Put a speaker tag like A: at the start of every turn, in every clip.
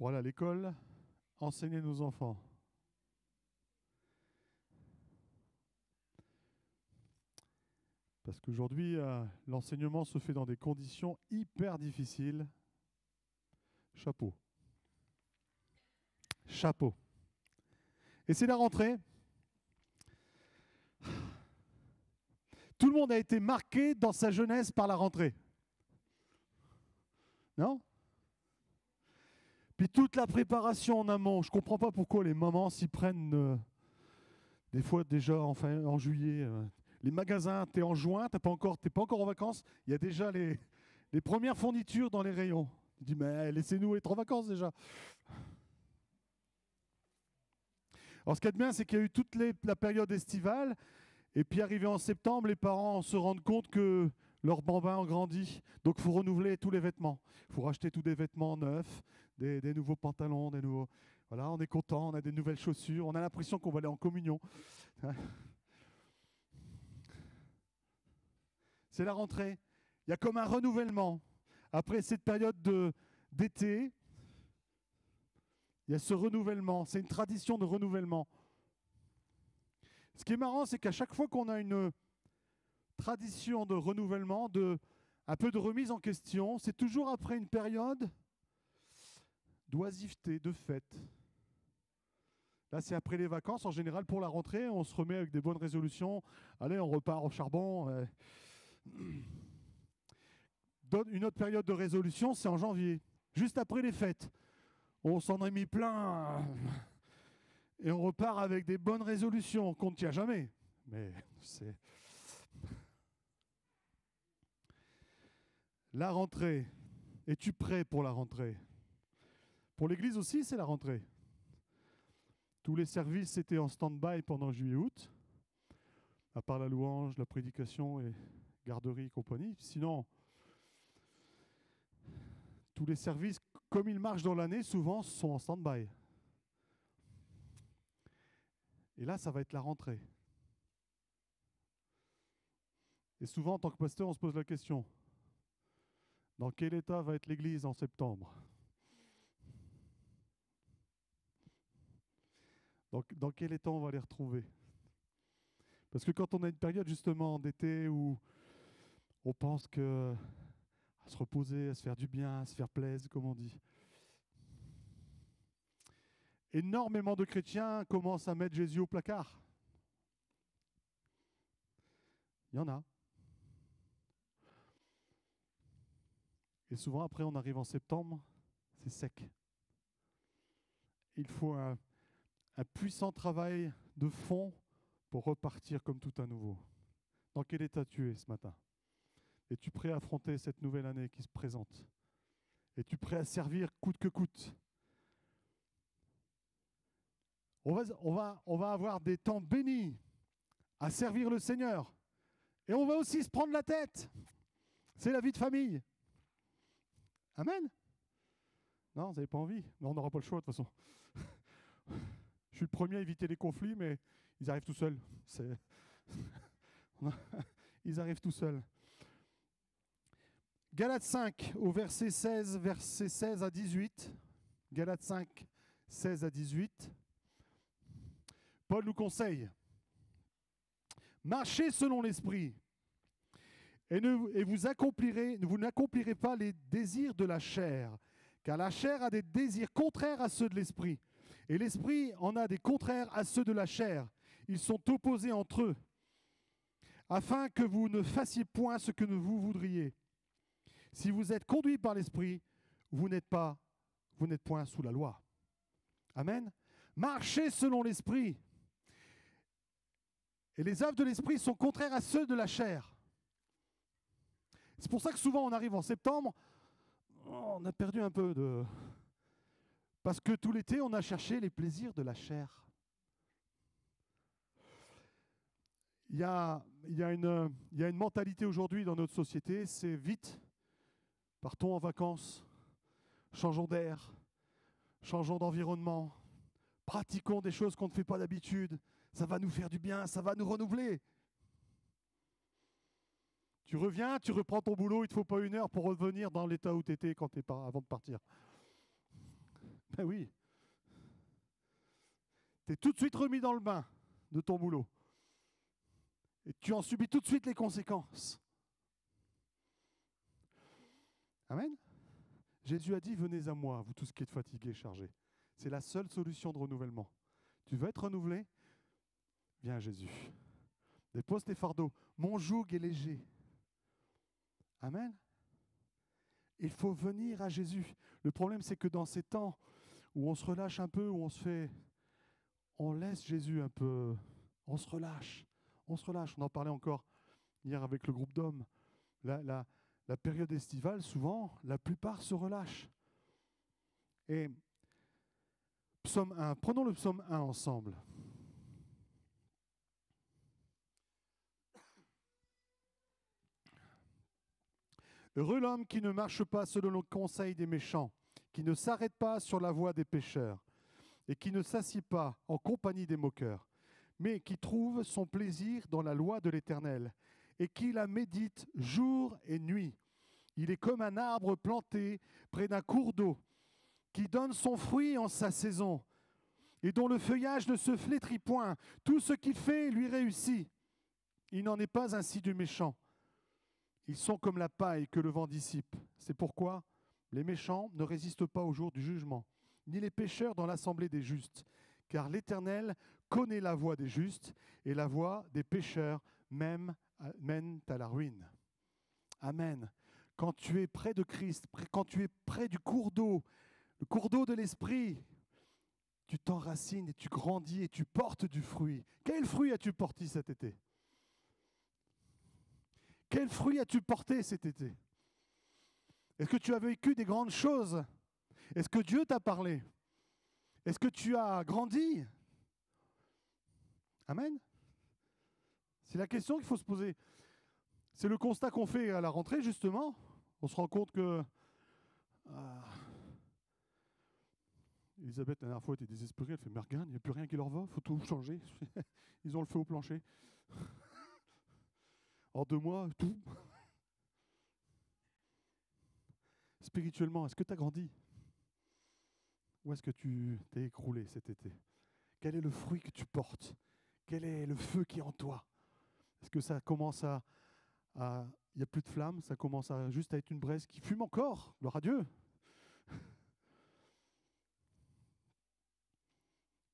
A: pour aller à l'école, enseigner nos enfants. Parce qu'aujourd'hui, l'enseignement se fait dans des conditions hyper difficiles. Chapeau. Chapeau. Et c'est la rentrée. Tout le monde a été marqué dans sa jeunesse par la rentrée. Non? Puis toute la préparation en amont. Je ne comprends pas pourquoi les mamans s'y prennent des fois déjà en juillet. Les magasins, tu es en juin, t'es pas encore en vacances. Il y a déjà les premières fournitures dans les rayons. Tu dis, mais laissez-nous être en vacances déjà. Alors ce qu'il y a de bien, c'est qu'il y a eu toute la période estivale. Et puis arrivé en septembre, les parents se rendent compte que leur bambin a grandi. Donc il faut renouveler tous les vêtements. Il faut racheter tous des vêtements neufs, des nouveaux pantalons, des nouveaux... Voilà, on est content, on a des nouvelles chaussures, on a l'impression qu'on va aller en communion. C'est la rentrée. Il y a comme un renouvellement. Après cette période d'été, il y a ce renouvellement. C'est une tradition de renouvellement. Ce qui est marrant, c'est qu'à chaque fois qu'on a une tradition de renouvellement, un peu de remise en question, c'est toujours après une période d'oisiveté, de fête. Là, c'est après les vacances. En général, pour la rentrée, on se remet avec des bonnes résolutions. Allez, on repart au charbon. Une autre période de résolution, c'est en janvier, juste après les fêtes. On s'en est mis plein et on repart avec des bonnes résolutions qu'on ne tient jamais. Mais c'est... La rentrée. Es-tu prêt pour la rentrée? Pour l'église aussi, c'est la rentrée. Tous les services étaient en stand-by pendant juillet-août, à part la louange, la prédication et garderie et compagnie. Sinon, tous les services, comme ils marchent dans l'année, souvent sont en stand-by. Et là, ça va être la rentrée. Et souvent, en tant que pasteur, on se pose la question, dans quel état va être l'église en septembre? Dans quel état on va les retrouver? Parce que quand on a une période justement d'été où on pense à se reposer, à se faire du bien, à se faire plaisir, comme on dit, énormément de chrétiens commencent à mettre Jésus au placard. Il y en a. Et souvent, après, on arrive en septembre, c'est sec. Il faut un puissant travail de fond pour repartir comme tout à nouveau. Dans quel état tu es ce matin? Es-tu prêt à affronter cette nouvelle année qui se présente? Es-tu prêt à servir coûte que coûte? On va avoir des temps bénis à servir le Seigneur. Et on va aussi se prendre la tête. C'est la vie de famille. Amen. Non, vous n'avez pas envie. Non, on n'aura pas le choix de toute façon. Je suis le premier à éviter les conflits, mais ils arrivent tout seuls. Ils arrivent tout seuls. Galates 5, au verset 16 à 18. Galates 5, 16 à 18. Paul nous conseille, marchez selon l'esprit, et vous n'accomplirez pas les désirs de la chair, car la chair a des désirs contraires à ceux de l'esprit, et l'esprit en a des contraires à ceux de la chair. Ils sont opposés entre eux, afin que vous ne fassiez point ce que vous voudriez. Si vous êtes conduits par l'esprit, vous n'êtes point sous la loi. Amen. Marchez selon l'esprit. Et les œuvres de l'esprit sont contraires à ceux de la chair. C'est pour ça que souvent on arrive en septembre, on a perdu un peu de... Parce que tout l'été, on a cherché les plaisirs de la chair. Il y a une mentalité aujourd'hui dans notre société, c'est vite, partons en vacances, changeons d'air, changeons d'environnement, pratiquons des choses qu'on ne fait pas d'habitude. Ça va nous faire du bien, ça va nous renouveler. Tu reviens, tu reprends ton boulot, il ne te faut pas 1 heure pour revenir dans l'état où tu étais avant de partir. Ben oui. Tu es tout de suite remis dans le bain de ton boulot. Et tu en subis tout de suite les conséquences. Amen. Jésus a dit, venez à moi, vous tous qui êtes fatigués et chargés. C'est la seule solution de renouvellement. Tu veux être renouvelé? Viens à Jésus. Dépose tes fardeaux. Mon joug est léger. Amen. Il faut venir à Jésus. Le problème, c'est que dans ces temps où on se relâche un peu, où on laisse Jésus un peu, on se relâche. On en parlait encore hier avec le groupe d'hommes. La période estivale, souvent, la plupart se relâchent. Et psaume 1, prenons le psaume 1 ensemble. Heureux l'homme qui ne marche pas selon le conseil des méchants, qui ne s'arrête pas sur la voie des pécheurs, et qui ne s'assied pas en compagnie des moqueurs, mais qui trouve son plaisir dans la loi de l'Éternel, et qui la médite jour et nuit. Il est comme un arbre planté près d'un cours d'eau, qui donne son fruit en sa saison, et dont le feuillage ne se flétrit point. Tout ce qu'il fait lui réussit. Il n'en est pas ainsi du méchant. Ils sont comme la paille que le vent dissipe. C'est pourquoi les méchants ne résistent pas au jour du jugement, ni les pécheurs dans l'assemblée des justes. Car l'Éternel connaît la voie des justes, et la voie des pécheurs mène à la ruine. Amen. Quand tu es près de Christ, quand tu es près du cours d'eau, le cours d'eau de l'Esprit, tu t'enracines et tu grandis et tu portes du fruit. Quel fruit as-tu porté cet été? Quel fruit as-tu porté cet été? Est-ce que tu as vécu des grandes choses? Est-ce que Dieu t'a parlé? Est-ce que tu as grandi? Amen. C'est la question qu'il faut se poser. C'est le constat qu'on fait à la rentrée, justement. On se rend compte que Elisabeth, la dernière fois, était désespérée. Elle fait, mais regarde, il n'y a plus rien qui leur va, il faut tout changer. Ils ont le feu au plancher. En 2 mois, tout. Spirituellement, est-ce que tu as grandi? Ou est-ce que tu t'es écroulé cet été? Quel est le fruit que tu portes? Quel est le feu qui est en toi? Est-ce que ça commence il n'y a plus de flamme, ça commence juste à être une braise qui fume encore? Gloire à Dieu!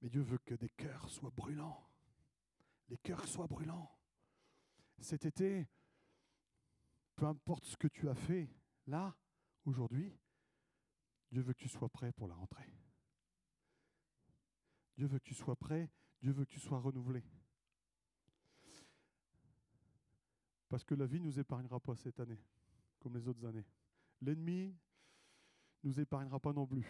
A: Mais Dieu veut que des cœurs soient brûlants. Les cœurs soient brûlants. Cet été, peu importe ce que tu as fait, là, aujourd'hui, Dieu veut que tu sois prêt pour la rentrée. Dieu veut que tu sois prêt, Dieu veut que tu sois renouvelé. Parce que la vie ne nous épargnera pas cette année, comme les autres années. L'ennemi ne nous épargnera pas non plus.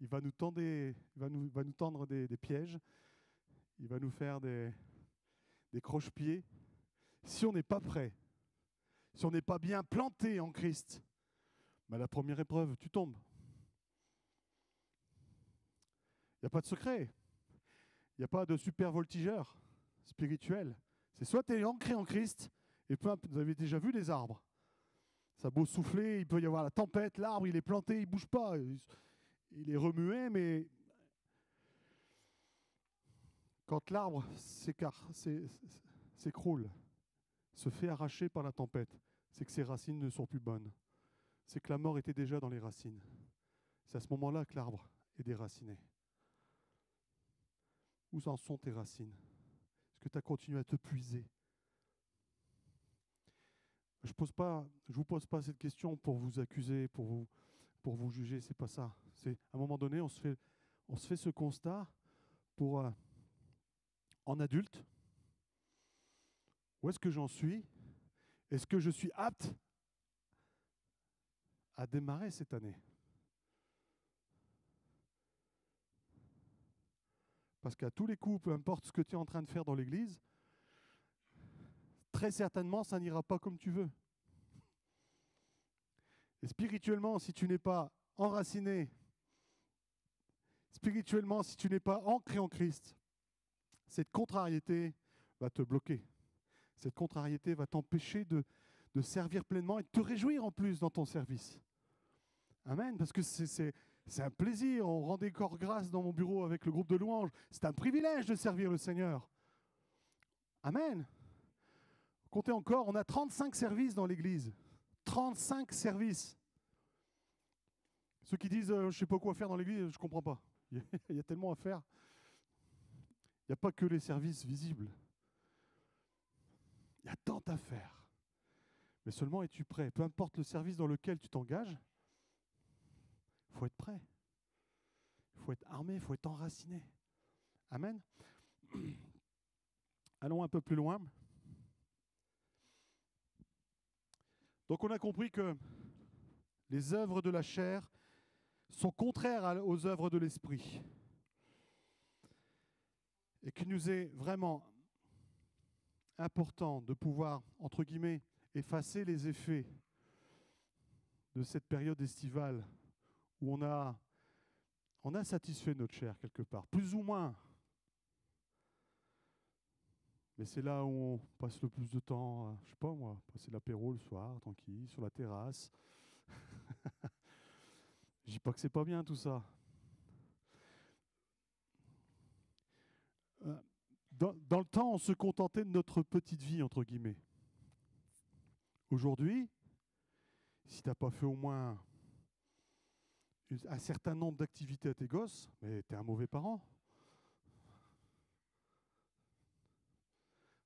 A: Il va nous tendre des pièges, il va nous faire des croche-pieds. Si on n'est pas prêt, si on n'est pas bien planté en Christ, la première épreuve, tu tombes. Il n'y a pas de secret. Il n'y a pas de super voltigeur spirituel. C'est soit tu es ancré en Christ, et vous avez déjà vu les arbres. Ça a beau souffler, il peut y avoir la tempête, l'arbre il est planté, il ne bouge pas. Il est remué, mais quand l'arbre s'écroule, se fait arracher par la tempête, c'est que ses racines ne sont plus bonnes. C'est que la mort était déjà dans les racines. C'est à ce moment-là que l'arbre est déraciné. Où en sont tes racines? Est-ce que tu as continué à te puiser? Je ne vous pose pas cette question pour vous accuser, pour vous juger, c'est pas ça. C'est à un moment donné, on se fait ce constat pour en adulte. Où est-ce que j'en suis? Est-ce que je suis apte à démarrer cette année? Parce qu'à tous les coups, peu importe ce que tu es en train de faire dans l'église, très certainement, ça n'ira pas comme tu veux. Et spirituellement, si tu n'es pas enraciné, spirituellement, si tu n'es pas ancré en Christ, cette contrariété va te bloquer. Cette contrariété va t'empêcher de servir pleinement et de te réjouir en plus dans ton service. Amen, parce que c'est C'est un plaisir, on rendait corps grâce dans mon bureau avec le groupe de louanges. C'est un privilège de servir le Seigneur. Amen. Comptez encore, on a 35 services dans l'église. 35 services. Ceux qui disent je ne sais pas quoi faire dans l'église, je ne comprends pas. Il y a tellement à faire. Il n'y a pas que les services visibles. Il y a tant à faire. Mais seulement es-tu prêt? Peu importe le service dans lequel tu t'engages, il faut être prêt. Il faut être armé, il faut être enraciné. Amen. Allons un peu plus loin. Donc on a compris que les œuvres de la chair sont contraires aux œuvres de l'esprit. Et qu'il nous est vraiment important de pouvoir, entre guillemets, effacer les effets de cette période estivale où on a satisfait notre chair quelque part, plus ou moins. Mais c'est là où on passe le plus de temps, je sais pas moi, passer l'apéro le soir, tranquille, sur la terrasse. Je dis pas que c'est pas bien tout ça. Dans le temps, on se contentait de notre petite vie, entre guillemets. Aujourd'hui, si tu n'as pas fait au moins un certain nombre d'activités à tes gosses, mais tu es un mauvais parent.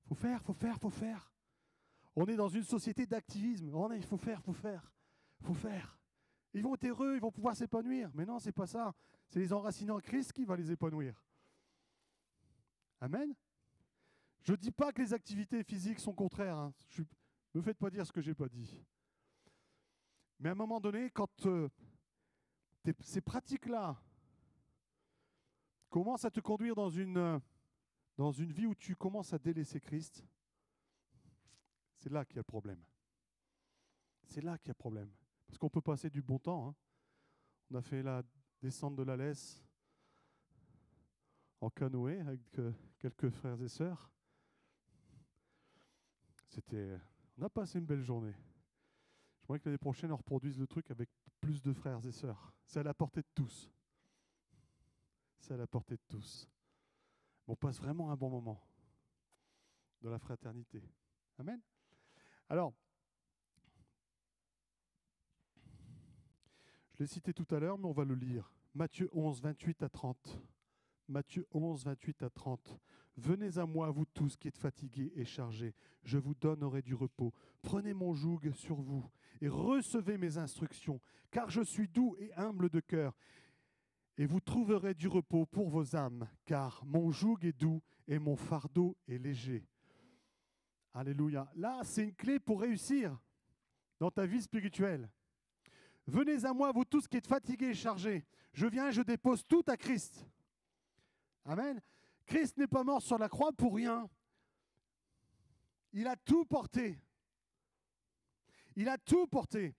A: Faut faire, faut faire, faut faire. On est dans une société d'activisme. Il faut faire, faut faire, faut faire. Ils vont être heureux, ils vont pouvoir s'épanouir. Mais non, c'est pas ça. C'est les enracinés en Christ qui va les épanouir. Amen. Je ne dis pas que les activités physiques sont contraires. Hein. Ne me faites pas dire ce que je n'ai pas dit. Mais à un moment donné, quand ces pratiques-là commencent à te conduire dans une vie où tu commences à délaisser Christ, c'est là qu'il y a le problème. C'est là qu'il y a le problème. Parce qu'on peut passer du bon temps. Hein. On a fait la descente de la Lesse en canoë avec quelques frères et sœurs. On a passé une belle journée. J'aimerais que l'année prochaine, on reproduise le truc avec plus de frères et sœurs. C'est à la portée de tous. C'est à la portée de tous. On passe vraiment un bon moment dans la fraternité. Amen. Alors, je l'ai cité tout à l'heure, mais on va le lire. Matthieu 11, 28 à 30. Matthieu 11, 28 à 30. Venez à moi, vous tous qui êtes fatigués et chargés, je vous donnerai du repos. Prenez mon joug sur vous et recevez mes instructions, car je suis doux et humble de cœur. Et vous trouverez du repos pour vos âmes, car mon joug est doux et mon fardeau est léger. Alléluia. Là, c'est une clé pour réussir dans ta vie spirituelle. Venez à moi, vous tous qui êtes fatigués et chargés. Je viens, je dépose tout à Christ. Amen. Christ n'est pas mort sur la croix pour rien. Il a tout porté. Il a tout porté.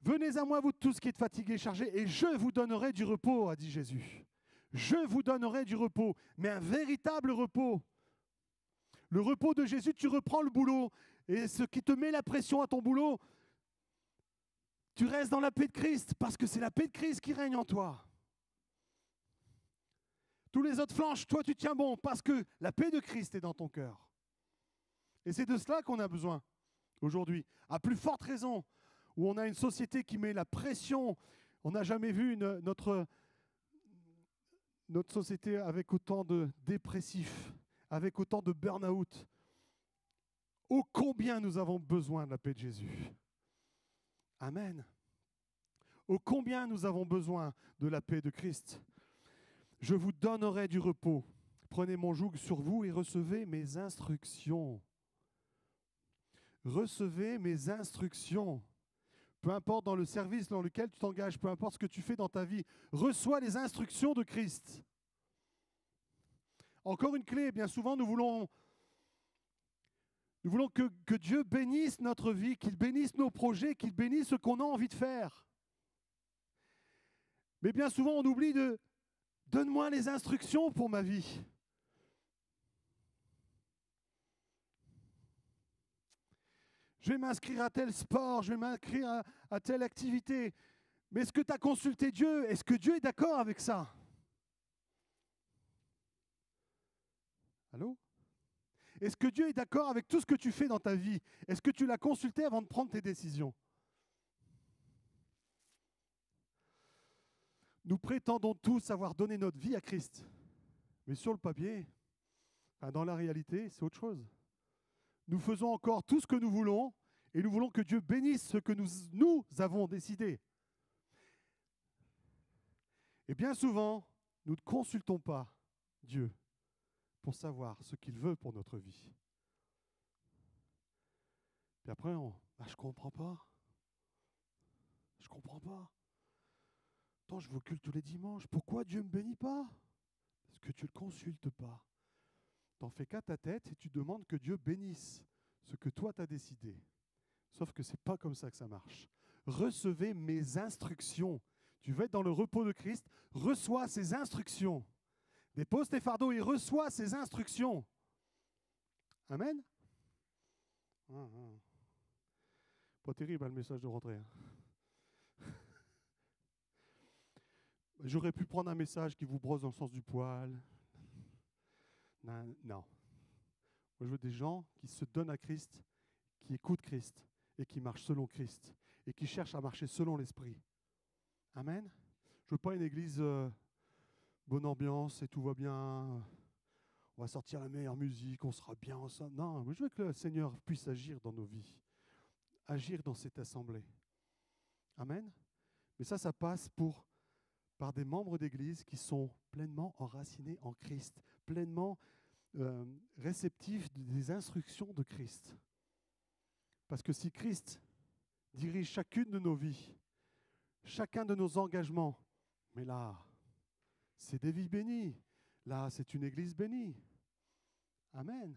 A: Venez à moi, vous tous qui êtes fatigués et chargés, et je vous donnerai du repos, a dit Jésus. Je vous donnerai du repos, mais un véritable repos. Le repos de Jésus, tu reprends le boulot, et ce qui te met la pression à ton boulot, tu restes dans la paix de Christ, parce que c'est la paix de Christ qui règne en toi. Tous les autres flanchent, toi tu tiens bon, parce que la paix de Christ est dans ton cœur. Et c'est de cela qu'on a besoin aujourd'hui. À plus forte raison, où on a une société qui met la pression. On n'a jamais vu notre société avec autant de dépressifs, avec autant de burn-out. Ô combien nous avons besoin de la paix de Jésus. Amen. Ô combien nous avons besoin de la paix de Christ. Je vous donnerai du repos. Prenez mon joug sur vous et recevez mes instructions. Recevez mes instructions. Peu importe dans le service dans lequel tu t'engages, peu importe ce que tu fais dans ta vie, reçois les instructions de Christ. Encore une clé, bien souvent nous voulons que Dieu bénisse notre vie, qu'il bénisse nos projets, qu'il bénisse ce qu'on a envie de faire. Mais bien souvent on oublie de donne-moi les instructions pour ma vie. Je vais m'inscrire à tel sport, je vais m'inscrire à telle activité. Mais est-ce que tu as consulté Dieu? Est-ce que Dieu est d'accord avec ça? Allô? Est-ce que Dieu est d'accord avec tout ce que tu fais dans ta vie? Est-ce que tu l'as consulté avant de prendre tes décisions? Nous prétendons tous avoir donné notre vie à Christ. Mais sur le papier, dans la réalité, c'est autre chose. Nous faisons encore tout ce que nous voulons et nous voulons que Dieu bénisse ce que nous avons décidé. Et bien souvent, nous ne consultons pas Dieu pour savoir ce qu'il veut pour notre vie. Puis après, je comprends pas. Je comprends pas. Attends, je vais au culte tous les dimanches. Pourquoi Dieu ne me bénit pas? Parce que tu ne le consultes pas. Tu n'en fais qu'à ta tête et tu demandes que Dieu bénisse ce que toi tu as décidé. Sauf que ce n'est pas comme ça que ça marche. Recevez mes instructions. Tu veux être dans le repos de Christ, reçois ses instructions. Dépose tes fardeaux et reçois ses instructions. Amen. Pas terrible le message de rentrée. J'aurais pu prendre un message qui vous brosse dans le sens du poil. Non. Moi, je veux des gens qui se donnent à Christ, qui écoutent Christ et qui marchent selon Christ et qui cherchent à marcher selon l'Esprit. Amen. Je ne veux pas une église bonne ambiance et tout va bien. On va sortir la meilleure musique, on sera bien ensemble. Non, je veux que le Seigneur puisse agir dans nos vies, agir dans cette assemblée. Amen. Mais ça passe par des membres d'église qui sont pleinement enracinés en Christ, pleinement réceptifs des instructions de Christ. Parce que si Christ dirige chacune de nos vies, chacun de nos engagements, mais là, c'est des vies bénies. Là, c'est une église bénie. Amen.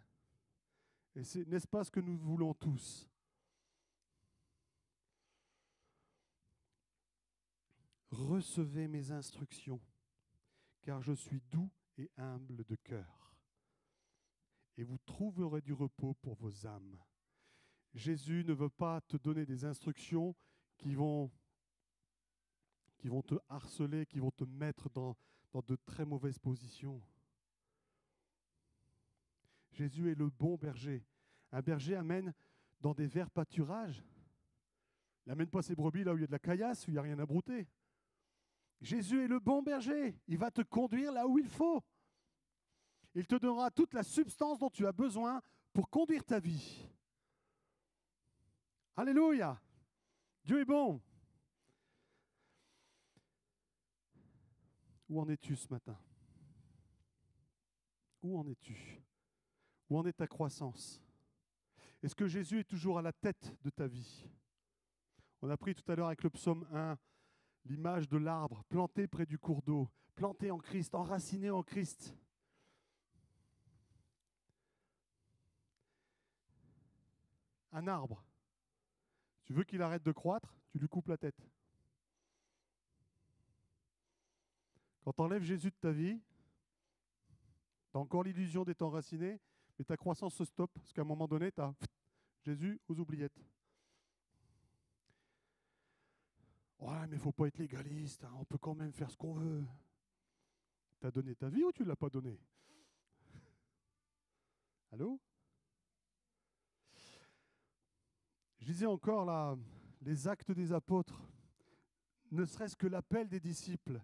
A: Et n'est-ce pas ce que nous voulons tous? Recevez mes instructions, car je suis doux et humble de cœur, et vous trouverez du repos pour vos âmes. Jésus ne veut pas te donner des instructions qui vont te harceler, qui vont te mettre dans de très mauvaises positions. Jésus est le bon berger. Un berger amène dans des verts pâturages. Il n'amène pas ses brebis là où il y a de la caillasse, où il n'y a rien à brouter. Jésus est le bon berger. Il va te conduire là où il faut. Il te donnera toute la substance dont tu as besoin pour conduire ta vie. Alléluia! Dieu est bon. Où en es-tu ce matin? Où en es-tu? Où en est ta croissance? Est-ce que Jésus est toujours à la tête de ta vie? On a pris tout à l'heure avec le psaume 1 l'image de l'arbre planté près du cours d'eau, planté en Christ, enraciné en Christ. Un arbre, tu veux qu'il arrête de croître, tu lui coupes la tête. Quand tu enlèves Jésus de ta vie, tu as encore l'illusion d'être enraciné, mais ta croissance se stoppe, parce qu'à un moment donné, tu as Jésus aux oubliettes. Ouais, mais il ne faut pas être légaliste, on peut quand même faire ce qu'on veut. Tu as donné ta vie ou tu ne l'as pas donnée? Allô? Je disais encore là, les actes des apôtres, ne serait-ce que l'appel des disciples.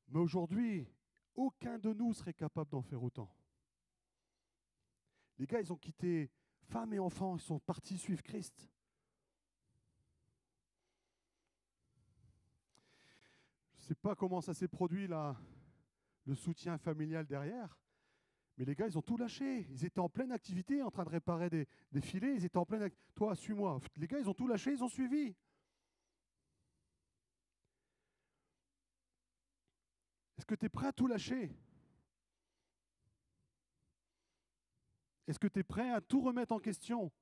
A: Mais aujourd'hui, aucun de nous serait capable d'en faire autant. Les gars, ils ont quitté femmes et enfants, ils sont partis suivre Christ. Je ne sais pas comment ça s'est produit là, le soutien familial derrière. Mais les gars, ils ont tout lâché. Ils étaient en pleine activité, en train de réparer des filets. Ils étaient en pleine activité. Toi, suis-moi. Les gars, ils ont tout lâché, ils ont suivi. Est-ce que tu es prêt à tout lâcher? Est-ce que tu es prêt à tout remettre en question?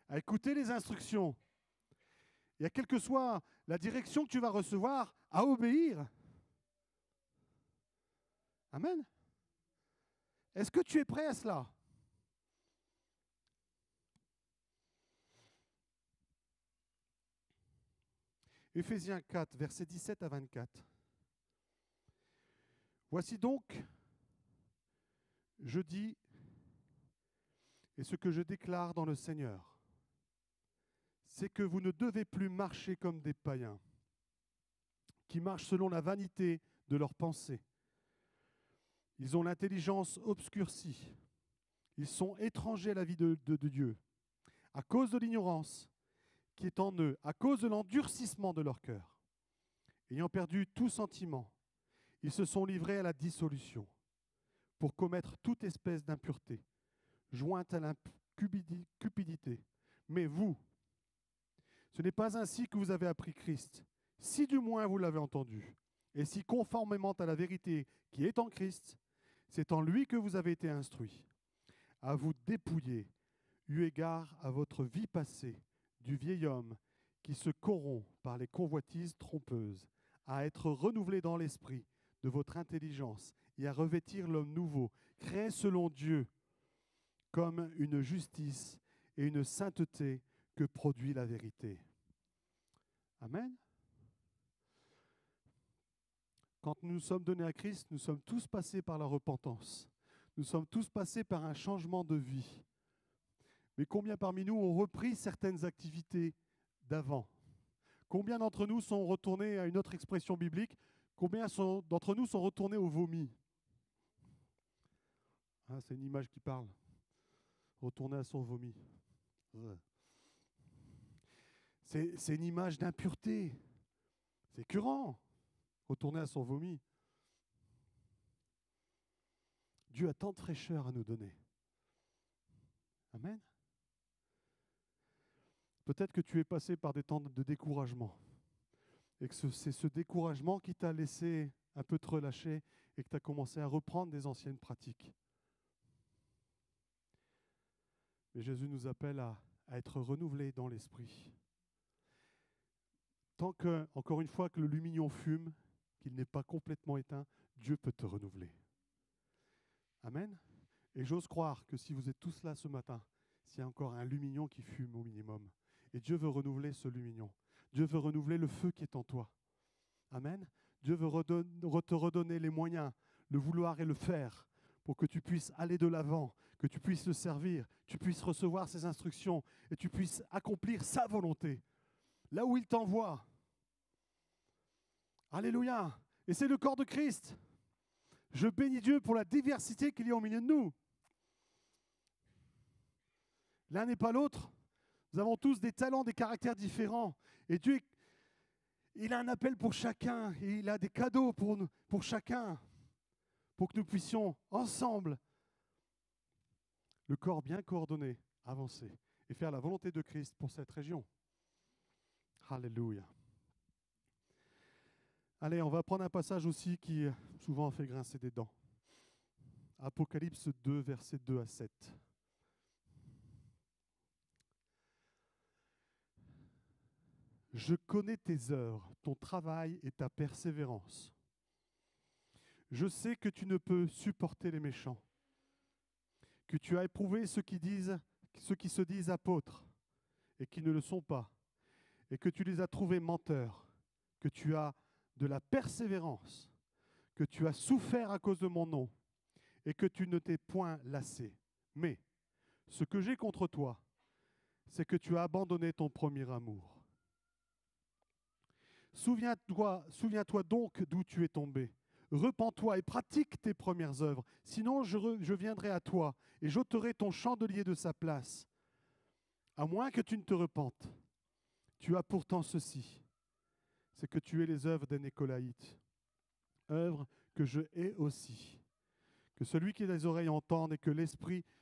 A: À écouter les instructions? Et à quelle que soit la direction que tu vas recevoir, à obéir? Amen. Est-ce que tu es prêt à cela? Éphésiens 4, versets 17 à 24. Voici donc, je dis, et ce que je déclare dans le Seigneur, c'est que vous ne devez plus marcher comme des païens, qui marchent selon la vanité de leurs pensées. Ils ont l'intelligence obscurcie. Ils sont étrangers à la vie de Dieu, à cause de l'ignorance qui est en eux, à cause de l'endurcissement de leur cœur. Ayant perdu tout sentiment, ils se sont livrés à la dissolution pour commettre toute espèce d'impureté, jointe à l'incupidité. Mais vous, ce n'est pas ainsi que vous avez appris Christ, si du moins vous l'avez entendu, et si conformément à la vérité qui est en Christ, c'est en lui que vous avez été instruits, à vous dépouiller, eu égard à votre vie passée, du vieil homme qui se corrompt par les convoitises trompeuses, à être renouvelé dans l'esprit de votre intelligence et à revêtir l'homme nouveau, créé selon Dieu, comme une justice et une sainteté que produit la vérité. Amen. Quand nous nous sommes donnés à Christ, nous sommes tous passés par la repentance. Nous sommes tous passés par un changement de vie. Mais combien parmi nous ont repris certaines activités d'avant? Combien d'entre nous sont retournés à une autre expression biblique? Combien d'entre nous sont retournés au vomi? Ah, c'est une image qui parle. Retourner à son vomi. Ouais. C'est une image d'impureté. C'est écœurant. Retourner à son vomi. Dieu a tant de fraîcheur à nous donner. Amen. Peut-être que tu es passé par des temps de découragement et que c'est ce découragement qui t'a laissé un peu te relâcher et que tu as commencé à reprendre des anciennes pratiques. Mais Jésus nous appelle à être renouvelés dans l'esprit. Tant que, encore une fois, que le lumignon fume, qu'il n'est pas complètement éteint, Dieu peut te renouveler. Amen. Et j'ose croire que si vous êtes tous là ce matin, s'il y a encore un lumignon qui fume au minimum, et Dieu veut renouveler ce lumignon. Dieu veut renouveler le feu qui est en toi. Amen. Dieu veut te redonner les moyens, le vouloir et le faire, pour que tu puisses aller de l'avant, que tu puisses le servir, tu puisses recevoir ses instructions et tu puisses accomplir sa volonté, là où il t'envoie. Alléluia. Et c'est le corps de Christ. Je bénis Dieu pour la diversité qu'il y a au milieu de nous. L'un n'est pas l'autre. Nous avons tous des talents, des caractères différents. Et Dieu, il a un appel pour chacun. Et il a des cadeaux pour chacun. Pour que nous puissions, ensemble, le corps bien coordonné, avancer et faire la volonté de Christ pour cette région. Alléluia. Allez, on va prendre un passage aussi qui souvent fait grincer des dents. Apocalypse 2, versets 2 à 7. Je connais tes œuvres, ton travail et ta persévérance. Je sais que tu ne peux supporter les méchants, que tu as éprouvé ceux qui se disent apôtres et qui ne le sont pas, et que tu les as trouvés menteurs, que tu as de la persévérance, que tu as souffert à cause de mon nom, et que tu ne t'es point lassé. Mais ce que j'ai contre toi, c'est que tu as abandonné ton premier amour. Souviens-toi donc d'où tu es tombé. Repens-toi et pratique tes premières œuvres. Sinon, je viendrai à toi et j'ôterai ton chandelier de sa place. À moins que tu ne te repentes. Tu as pourtant ceci, c'est que tu es les œuvres des Nicolaïtes, œuvres que je hais aussi. Que celui qui a les oreilles entende et que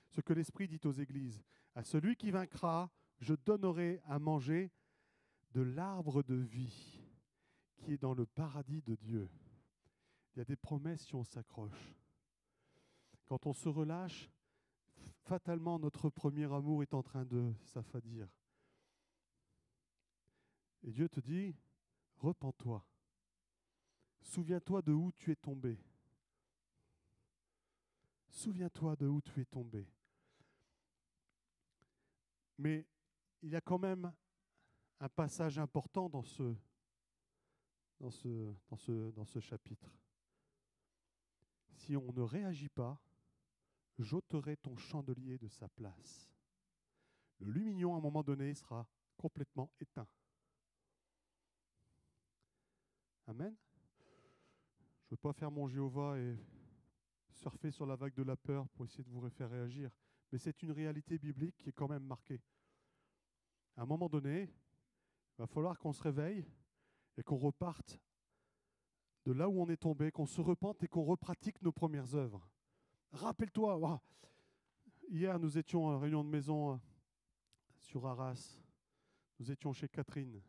A: ce que l'Esprit dit aux églises. À celui qui vaincra, je donnerai à manger de l'arbre de vie qui est dans le paradis de Dieu. Il y a des promesses si on s'accroche. Quand on se relâche, fatalement notre premier amour est en train de s'affadir. Et Dieu te dit, repens-toi. Souviens-toi de où tu es tombé. Souviens-toi de où tu es tombé. Mais il y a quand même un passage important dans ce dans ce chapitre. Si on ne réagit pas, j'ôterai ton chandelier de sa place. Le lumignon, à un moment donné, sera complètement éteint. Amen. Je ne veux pas faire mon Jéhovah et surfer sur la vague de la peur pour essayer de vous faire réagir, mais c'est une réalité biblique qui est quand même marquée. À un moment donné, il va falloir qu'on se réveille et qu'on reparte de là où on est tombé, qu'on se repente et qu'on repratique nos premières œuvres. Rappelle-toi, hier nous étions en réunion de maison sur Arras. Nous étions chez Catherine,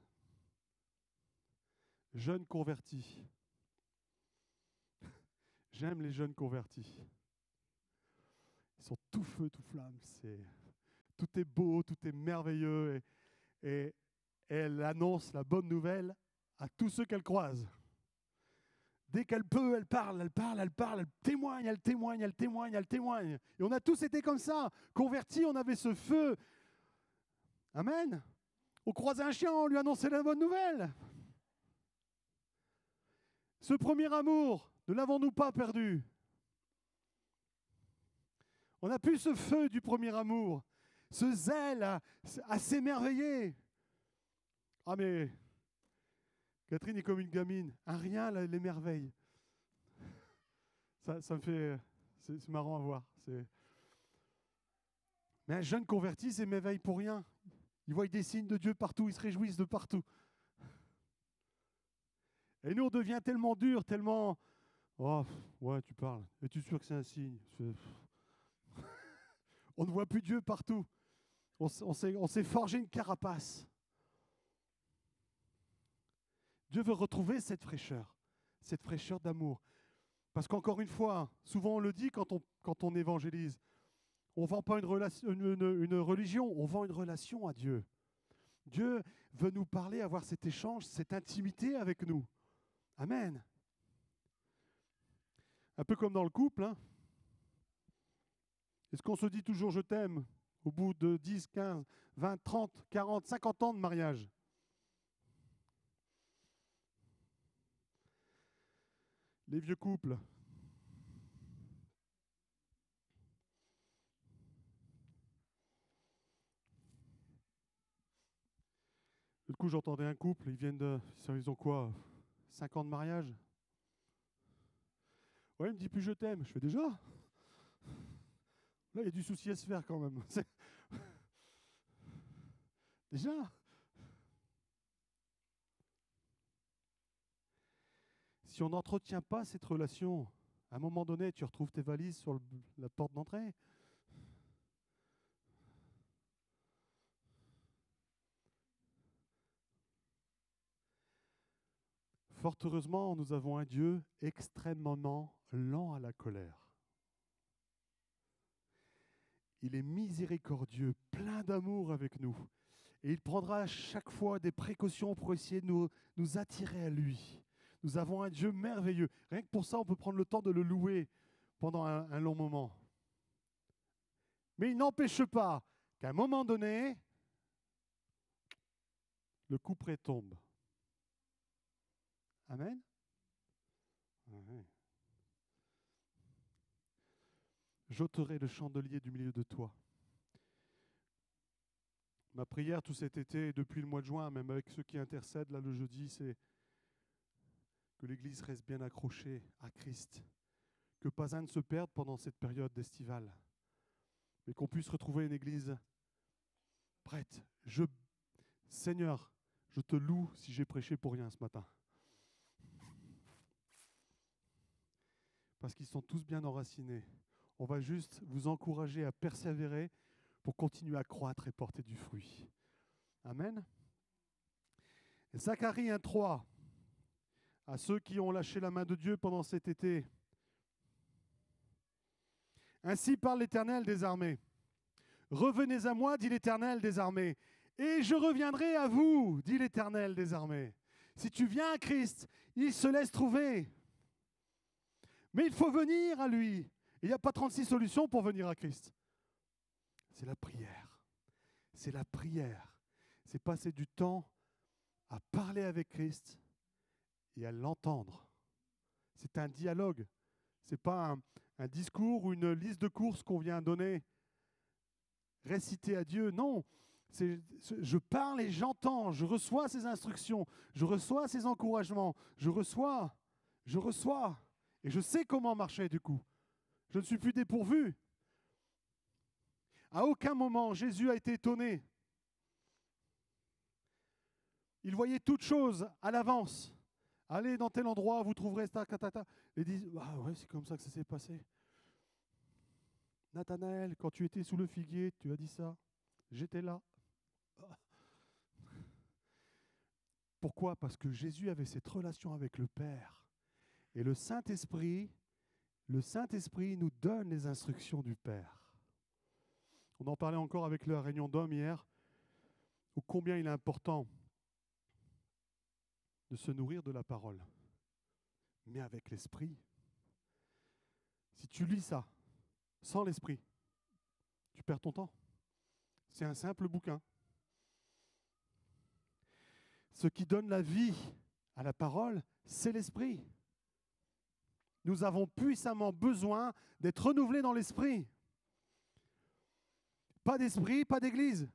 A: jeune convertie. J'aime les jeunes convertis. Ils sont tout feu, tout flamme. Tout est beau, tout est merveilleux. Et elle annonce la bonne nouvelle à tous ceux qu'elle croise. Dès qu'elle peut, elle parle, elle témoigne, elle témoigne, elle témoigne, elle témoigne. Et on a tous été comme ça, convertis, on avait ce feu. Amen. On croisait un chien, on lui annonçait la bonne nouvelle. Ce premier amour, ne l'avons-nous pas perdu? On a plus ce feu du premier amour, ce zèle à s'émerveiller. Ah mais, Catherine est comme une gamine, un rien l'émerveille. Ça me fait, c'est marrant à voir. Mais un jeune converti s'émerveille pour rien. Il voit des signes de Dieu partout, il se réjouit de partout. Et nous, on devient tellement dur, tellement... Oh, ouais, tu parles. Es-tu sûr que c'est un signe? On ne voit plus Dieu partout. On s'est forgé une carapace. Dieu veut retrouver cette fraîcheur d'amour. Parce qu'encore une fois, souvent on le dit quand on évangélise, on ne vend pas une religion, on vend une relation à Dieu. Dieu veut nous parler, avoir cet échange, cette intimité avec nous. Amen. Un peu comme dans le couple. Hein. Est-ce qu'on se dit toujours je t'aime au bout de 10, 15, 20, 30, 40, 50 ans de mariage? Les vieux couples. Du coup, j'entendais un couple, ils ont quoi, 5 ans de mariage? Ouais, il me dit plus je t'aime. Je fais déjà. Là, il y a du souci à se faire quand même. Déjà. Si on n'entretient pas cette relation, à un moment donné, tu retrouves tes valises sur la porte d'entrée. Fort heureusement, nous avons un Dieu extrêmement lent à la colère. Il est miséricordieux, plein d'amour avec nous. Et il prendra à chaque fois des précautions pour essayer de nous attirer à lui. Nous avons un Dieu merveilleux. Rien que pour ça, on peut prendre le temps de le louer pendant un long moment. Mais il n'empêche pas qu'à un moment donné, le couperet tombe. Amen. Ouais. J'ôterai le chandelier du milieu de toi. Ma prière tout cet été, depuis le mois de juin, même avec ceux qui intercèdent là le jeudi, c'est que l'Église reste bien accrochée à Christ, que pas un ne se perde pendant cette période estivale, mais qu'on puisse retrouver une Église prête. Seigneur, je te loue si j'ai prêché pour rien ce matin. Parce qu'ils sont tous bien enracinés. On va juste vous encourager à persévérer pour continuer à croître et porter du fruit. Amen. Zacharie 1,3. À ceux qui ont lâché la main de Dieu pendant cet été. Ainsi parle l'Éternel des armées. Revenez à moi, dit l'Éternel des armées, et je reviendrai à vous, dit l'Éternel des armées. Si tu viens à Christ, il se laisse trouver. Mais il faut venir à lui. Il n'y a pas 36 solutions pour venir à Christ. C'est la prière. C'est la prière. C'est passer du temps à parler avec Christ et à l'entendre. C'est un dialogue. Ce n'est pas un discours ou une liste de courses qu'on vient donner, réciter à Dieu. Non, je parle et j'entends, je reçois ses instructions, je reçois ses encouragements, je reçois, et je sais comment marcher du coup. Je ne suis plus dépourvu. À aucun moment, Jésus a été étonné. Il voyait toutes choses à l'avance. Allez dans tel endroit, vous trouverez ça, catata. Et disent, ah ouais, c'est comme ça que ça s'est passé. Nathanaël, quand tu étais sous le figuier, tu as dit ça. J'étais là. Pourquoi? Parce que Jésus avait cette relation avec le Père. Et le Saint-Esprit nous donne les instructions du Père. On en parlait encore avec la réunion d'hommes hier, où combien il est important de se nourrir de la parole, mais avec l'esprit. Si tu lis ça sans l'esprit, tu perds ton temps. C'est un simple bouquin. Ce qui donne la vie à la parole, c'est l'esprit. Nous avons puissamment besoin d'être renouvelés dans l'esprit. Pas d'esprit, pas d'église.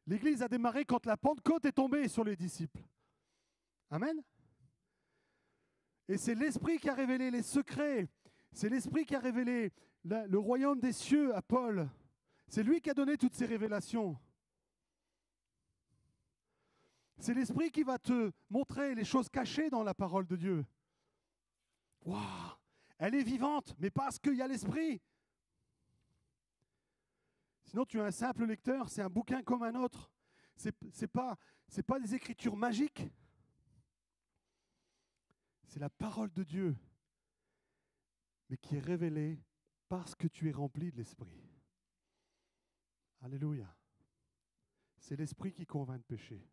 A: L'église a démarré quand la Pentecôte est tombée sur les disciples. Amen. Et c'est l'Esprit qui a révélé les secrets. C'est l'Esprit qui a révélé le royaume des cieux à Paul. C'est lui qui a donné toutes ces révélations. C'est l'Esprit qui va te montrer les choses cachées dans la parole de Dieu. Waouh, elle est vivante, mais parce qu'il y a l'Esprit. Sinon, tu es un simple lecteur, c'est un bouquin comme un autre. C'est pas des écritures magiques. C'est la parole de Dieu, mais qui est révélée parce que tu es rempli de l'Esprit. Alléluia. C'est l'Esprit qui convainc de péché.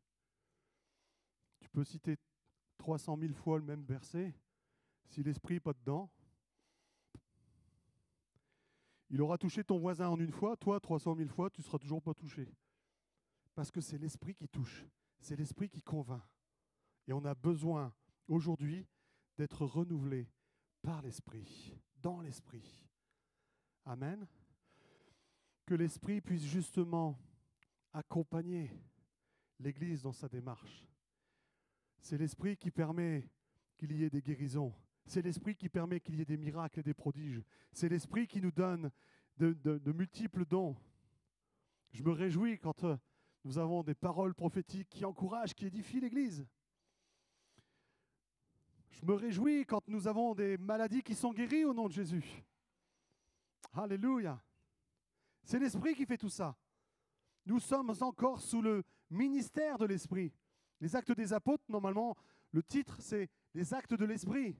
A: Tu peux citer 300 000 fois le même verset. Si l'Esprit n'est pas dedans, il aura touché ton voisin en une fois, toi 300 000 fois, tu ne seras toujours pas touché. Parce que c'est l'Esprit qui touche, c'est l'Esprit qui convainc. Et on a besoin aujourd'hui d'être renouvelé par l'Esprit, dans l'Esprit. Amen. Que l'Esprit puisse justement accompagner l'Église dans sa démarche. C'est l'Esprit qui permet qu'il y ait des guérisons. C'est l'Esprit qui permet qu'il y ait des miracles et des prodiges. C'est l'Esprit qui nous donne de multiples dons. Je me réjouis quand nous avons des paroles prophétiques qui encouragent, qui édifient l'Église. Je me réjouis quand nous avons des maladies qui sont guéries au nom de Jésus. Alléluia. C'est l'Esprit qui fait tout ça. Nous sommes encore sous le ministère de l'Esprit. Les Actes des Apôtres, normalement, le titre, c'est « Les Actes de l'Esprit ».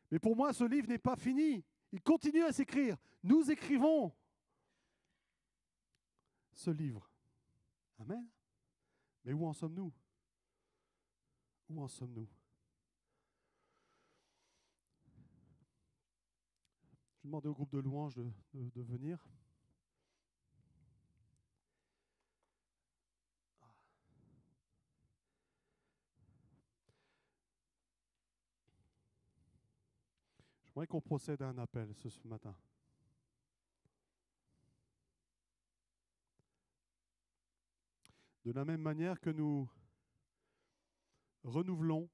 A: Mais pour moi, ce livre n'est pas fini. Il continue à s'écrire. Nous écrivons ce livre. Amen. Mais où en sommes-nous? Où en sommes-nous? Je vais demander au groupe de louanges de venir. J'aimerais qu'on procède à un appel ce matin. De la même manière que nous renouvelons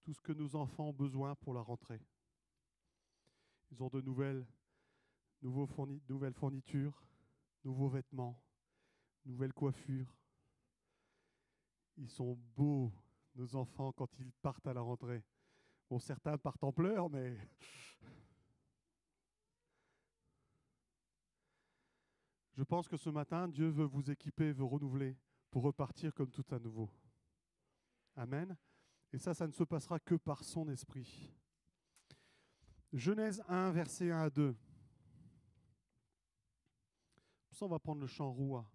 A: tout ce que nos enfants ont besoin pour la rentrée. Ils ont de nouvelles fournitures, nouveaux vêtements, nouvelles coiffures. Ils sont beaux, nos enfants, quand ils partent à la rentrée. Bon, certains partent en pleurs, mais... Je pense que ce matin, Dieu veut vous équiper, veut renouveler pour repartir comme tout à nouveau. Amen. Et ça ne se passera que par son esprit. Genèse 1, versets 1 à 2. Pour ça, on va prendre le chant Roua.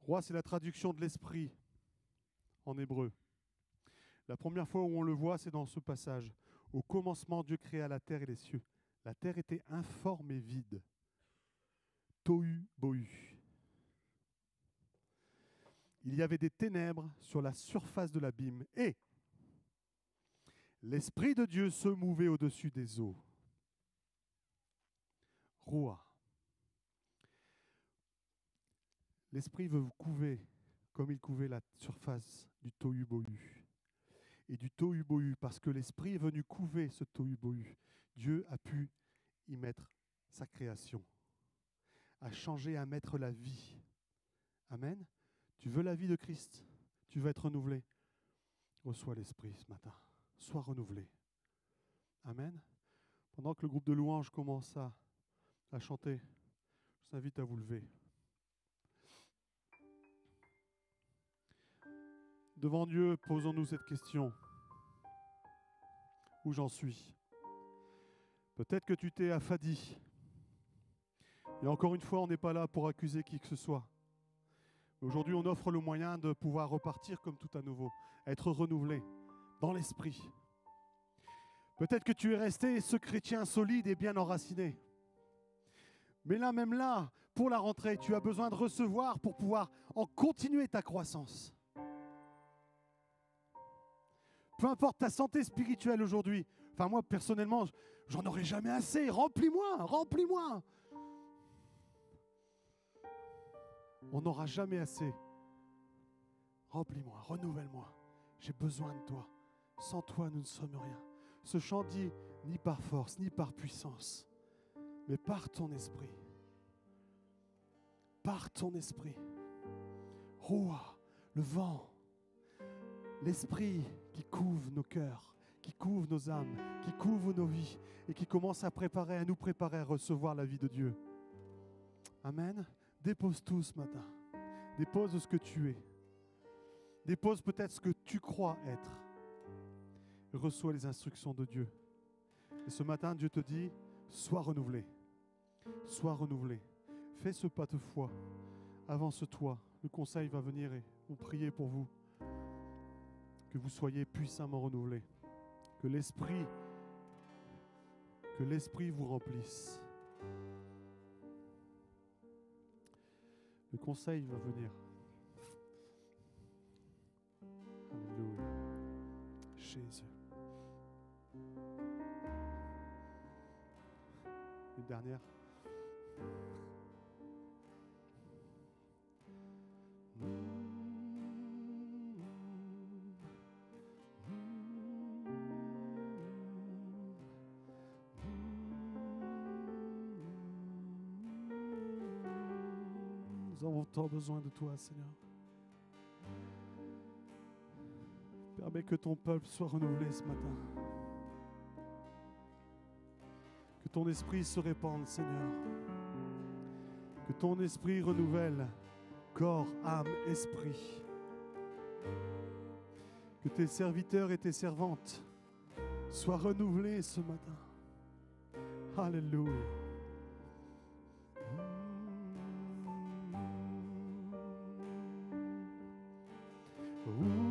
A: Roua, c'est la traduction de l'esprit en hébreu. La première fois où on le voit, c'est dans ce passage. Au commencement, Dieu créa la terre et les cieux. La terre était informe et vide. Tohu bohu. il y avait des ténèbres sur la surface de l'abîme, et l'Esprit de Dieu se mouvait au-dessus des eaux. Roua. L'Esprit veut vous couver comme il couvait la surface du tohu-bohu. Et du tohu-bohu, parce que l'Esprit est venu couver ce tohu-bohu, Dieu a pu y mettre sa création, à changer, à mettre la vie. Amen. Tu veux la vie de Christ? Tu veux être renouvelé? Reçois l'Esprit ce matin. Sois renouvelé. Amen. Pendant que le groupe de louanges commence à chanter, je vous invite à vous lever. Devant Dieu, posons-nous cette question. Où j'en suis? Peut-être que tu t'es affadi. Et encore une fois, on n'est pas là pour accuser qui que ce soit. Mais aujourd'hui, on offre le moyen de pouvoir repartir comme tout à nouveau, être renouvelé dans l'esprit. Peut-être que tu es resté ce chrétien solide et bien enraciné. Mais là, même là, pour la rentrée, tu as besoin de recevoir pour pouvoir en continuer ta croissance. Peu importe ta santé spirituelle aujourd'hui. Enfin, moi, personnellement, j'en aurai jamais assez. Remplis-moi, remplis-moi. On n'aura jamais assez. Remplis-moi, renouvelle-moi. J'ai besoin de toi. Sans toi, nous ne sommes rien. Ce chant dit ni par force, ni par puissance, mais par ton esprit. Par ton esprit. Roua, le vent, l'esprit qui couvre nos cœurs, qui couvre nos âmes, qui couvre nos vies et qui commence à nous préparer à recevoir la vie de Dieu. Amen. Dépose tout ce matin. Dépose ce que tu es. Dépose peut-être ce que tu crois être. Reçois les instructions de Dieu. Et ce matin, Dieu te dit, sois renouvelé. Sois renouvelé. Fais ce pas de foi. Avance-toi. Le conseil va venir et on prier pour vous. Que vous soyez puissamment renouvelés. Que l'Esprit vous remplisse. Le conseil va venir. Alléluia. Jésus. Une dernière. Nous avons tant besoin de toi, Seigneur. Permets que ton peuple soit renouvelé ce matin. Que ton esprit se répande, Seigneur. Que ton esprit renouvelle corps, âme, esprit. Que tes serviteurs et tes servantes soient renouvelés ce matin. Alléluia. Ooh.